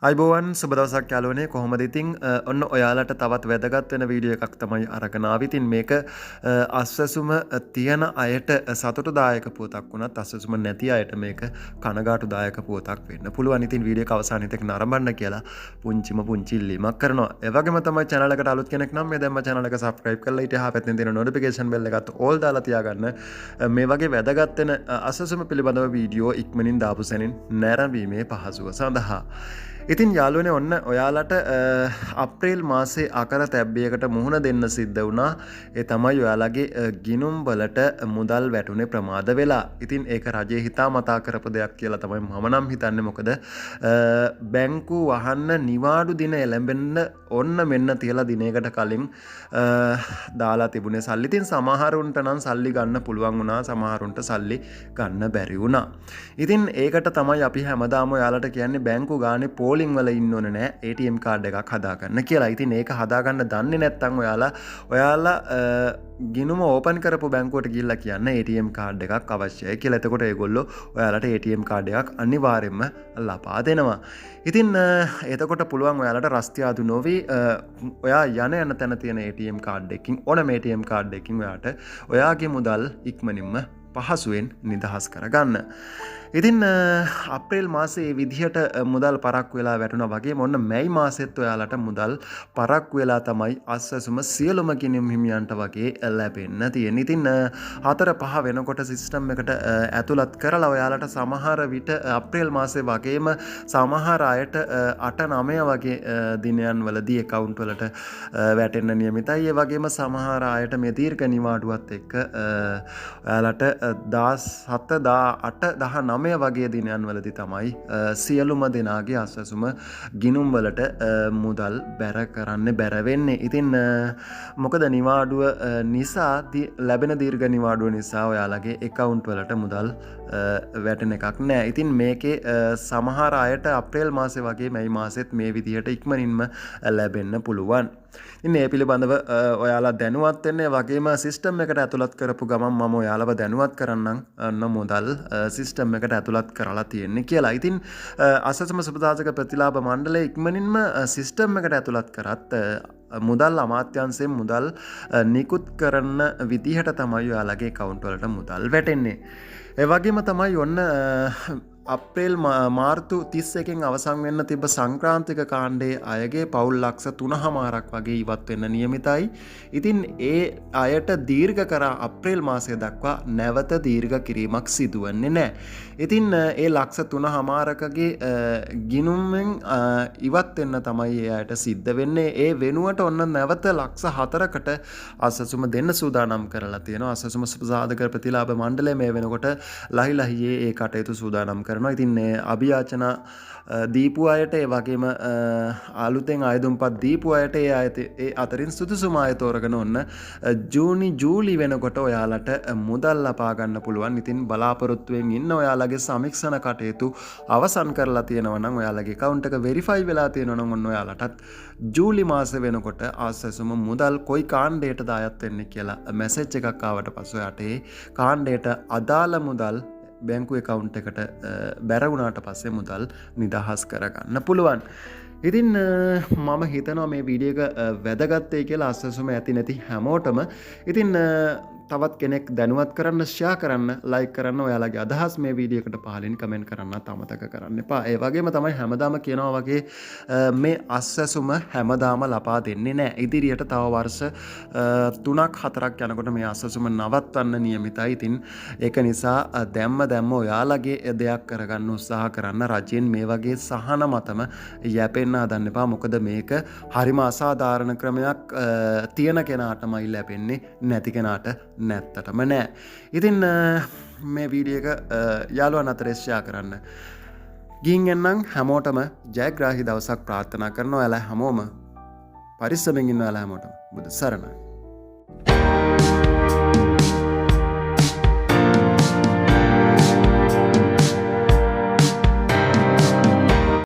අයිබෝවන් සුබ දවසක් යාළුවනේ කොහොමද ඉතින් ඔන්න ඔයාලට තවත් වැදගත් වෙන වීඩියෝ එකක් තමයි අරගෙන ආවේ. ඉතින් මේක අස්වැසුම තියෙන අයට සතුටුදායක පුවතක් වුණත් අස්වැසුම නැති අයට මේක කනගාටුදායක පුවතක් වෙන්න පුළුවන්. ඉතින් වීඩියෝ එක අවසානයේදී නරඹන්න කියලා පුංචි ඉල්ලීමක් කරනවා. ඒ වගේම තමයි channel එකට අලුත් කෙනෙක් නම් මේ දැම්ම channel එක subscribe කරලා ඊට එහා පැත්තෙන් තියෙන notification bell එකත් all දාලා තියාගන්න. මේ වගේ වැදගත් වෙන අස්වැසුම පිළිබඳව වීඩියෝ ඉක්මනින් දාපු සැනින් නැරඹීමේ පහසුව සඳහා ඉතින් යාළුවනේ ඔන්න ඔයාලට අප්‍රේල් මාසේ අකර තැබ්බයකට මුහුණ දෙන්න සිද්ධ වුණා. ඒ තමයි ඔයාලගේ ගිණුම් වලට මුදල් වැටුනේ ප්‍රමාද වෙලා. ඉතින් ඒක රජය හිතාමතා කරපු දෙයක් කියලා තමයි මම නම් හිතන්නේ. මොකද බැංකු වහන්න නිවාඩු දින එළඹෙන්න ඔන්න මෙන්න තියලා දිනයකට කලින් දාලා තිබුණේ සල්ලි. ඉතින් සමහරුන්ට නම් සල්ලි ගන්න පුළුවන් වුණා, සමහරුන්ට සල්ලි ගන්න බැරි වුණා. ඉතින් ඒකට තමයි අපි හැමදාම ඔයාලට කියන්නේ බැංකු ගානේ පෝලිං වල ඉන්න ඕනේ නෑ ATM කාඩ් එකක් හදාගන්න කියලා. ඉතින් ඒක හදාගන්න දන්නේ නැත්නම් ඔයාලා ගිණුම ඕපන් කරපු බැංකුවට ගිහිල්ලා කියන්න ATM කාඩ් එකක් අවශ්‍යයි කියලා. එතකොට ඒගොල්ලෝ ඔයාලට ATM කාඩ් එකක් අනිවාර්යයෙන්ම ලබා දෙනවා. ඉතින් එතකොට පුළුවන් ඔයාලට රස්තියාදු නොවි ඔයා යන තැන තියෙන ATM කාඩ් එකකින් ඕනම ATM කාඩ් එකකින් ඔයාගේ මුදල් ඉක්මනින්ම පහසුවෙන් නිදහස් කරගන්න. ඉතින් අප්‍රේල් මාසේ විදිහට මුදල් පරක්කු වෙලා වැටුණා වගේ මොන්න මැයි මාසෙත් ඔයාලට මුදල් පරක්කු වෙලා තමයි අස්වැසුම සියලුම ගිණුම් හිමියන්ට වගේ ලැබෙන්න තියෙන. ඉතින් 4-5 වෙනකොට සිස්ටම් එකට ඇතුළත් කරලා ඔයාලට සමහර විට අප්‍රේල් මාසේ වගේම සමහර අයට 8-9 වගේ දිනයන් වලදී account වලට වැටෙන්න නියමිතයි. ඒ වගේම සමහර අයට මේ දීර්ඝ නිවාඩුවත් එක්ක ඔයාලට 17 18 19 වගේ දිනයන් වලදී තමයි සියලුම දෙනාගේ අස්වැසුම ගිණුම් වලට මුදල් බැර කරන්න බැර වෙන්නේ. ඉතින් මොකද නිවාඩුව නිසා ලැබෙන දීර්ඝ නිවාඩුව නිසා ඔයාලගේ account වලට මුදල් වැටෙන එකක් නෑ. ඉතින් මේකේ සමහර අයට අප්‍රේල් මාසේ වගේ මැයි මාසෙත් මේ විදිහට ඉක්මනින්ම ලැබෙන්න පුළුවන්. ඉතින් මේ පිළිබඳව ඔයාලා දැනුවත් වෙන්න, වගේම සිස්ටම් එකට ඇතුළත් කරපු ගමන් මම ඔයාලව දැනුවත් කරන්නම් මුදල් සිස්ටම් එකට ඇතුළත් කරලා තියෙන්නේ කියලා. ඉතින් අස්වැසුම සුබදාසක ප්‍රතිලාභ මණ්ඩලය ඉක්මනින්ම සිස්ටම් එකට ඇතුළත් කරත් මුදල් අමාත්‍යාංශයෙන් මුදල් නිකුත් කරන විදිහට තමයි ඔයාලගේ account වලට මුදල් වැටෙන්නේ. ඒ වගේම තමයි ඔන්න අප්‍රේල් මාර්තු 31න් අවසන් වෙන්න තිබ්බ සංක්‍රාන්තික කාණ්ඩයේ අයගේ පවුල් ලක්ෂ 3.5ක් වගේ ඉවත් වෙන්න නියමිතයි. ඉතින් ඒ අයට දීර්ඝ කරා අප්‍රේල් මාසය දක්වා නැවත දීර්ඝ කිරීමක් සිදුවන්නේ නැහැ. ඉතින් ඒ ලක්ෂ 3.5කගේ ගිණුම්ෙන් ඉවත් වෙන්න තමයි ඒ අයට සිද්ධ වෙන්නේ. ඒ වෙනුවට ඔන්න නැවත ලක්ෂ 4කට අස්වැසුම දෙන්න සූදානම් කරලා තියෙනවා. අස්වැසුම සාධක ප්‍රතිලාභ මණ්ඩලය මේ වෙනකොට ලහිලහියේ ඒ කටයුතු සූදානම් කරනවා. ඉතින් අභියාචන දීපු අයට, ඒ වගේම අලුතෙන් අයදුම්පත් දීපු අයට ඒ අතරින් සුදුසුම අය තෝරගෙන ඔන්න ජූලි වෙනකොට ඔයාලට මුදල් ලබා ගන්න පුළුවන්. ඉතින් බලාපොරොත්තුවෙන් ඉන්න ඔයාලගේ සමීක්ෂණ කටයුතු අවසන් කරලා තියෙනවා නම්, ඔයාලගේ account එක verify වෙලා තියෙනවා නම් ඔන්න ඔයාලටත් ජූලි මාසෙ වෙනකොට ආස්වැසුම මුදල් කොයි කාණ්ඩයටද අයත් වෙන්නේ කියලා මැසේජ් එකක් ආවට පස්සේ ඔයාට ඒ කාණ්ඩයට අදාළ මුදල් බැංකු account එකට බැර වුණාට පස්සේ මුදල් නිදහස් කරගන්න පුළුවන්. ඉතින් මම හිතනවා මේ වීඩියෝ එක වැදගත් වෙයි කියලා අස්වැසුම ඇති නැති හැමෝටම. ඉතින් තවත් කෙනෙක් දැනුවත් කරන්න, ෂෙයා කරන්න, ලයික් කරන්න, ඔයාලගේ අදහස් මේ වීඩියෝ එකට පහලින් කමෙන්ට් කරන්නත් අමතක කරන්න එපා. ඒ වගේම තමයි හැමදාම කියනවා වගේ මේ අස්වැසුම හැමදාම ලබා දෙන්නේ නැහැ. ඉදිරියට තව වර්ෂ 3-4ක් යනකොට මේ අස්වැසුම නවත්වන්න නියමිතයි. ඉතින් ඒක නිසා දැම්ම ඔයාලගේ දෙයක් කරගන්න උත්සාහ කරන්න. රජයෙන් මේ වගේ සහන මතම යැපෙන්න හදන්න එපා. මොකද මේක හරිම අසාධාරණ ක්‍රමයක්. තියෙන කෙනාටමයි ලැබෙන්නේ, නැති කෙනාට නැත්තටම නෑ. ඉතින් මේ වීඩියෝ එක යාළුවන් අතරේ ෂෙයා කරන්න. ගිහින් එන්නම් හැමෝටම ජයග්‍රාහී දවසක් ප්‍රාර්ථනා කරනවා. ඔයාලා හැමෝම පරිස්සමෙන් ඉන්න. ඔයාලා හැමෝටම බුදු සරණයි.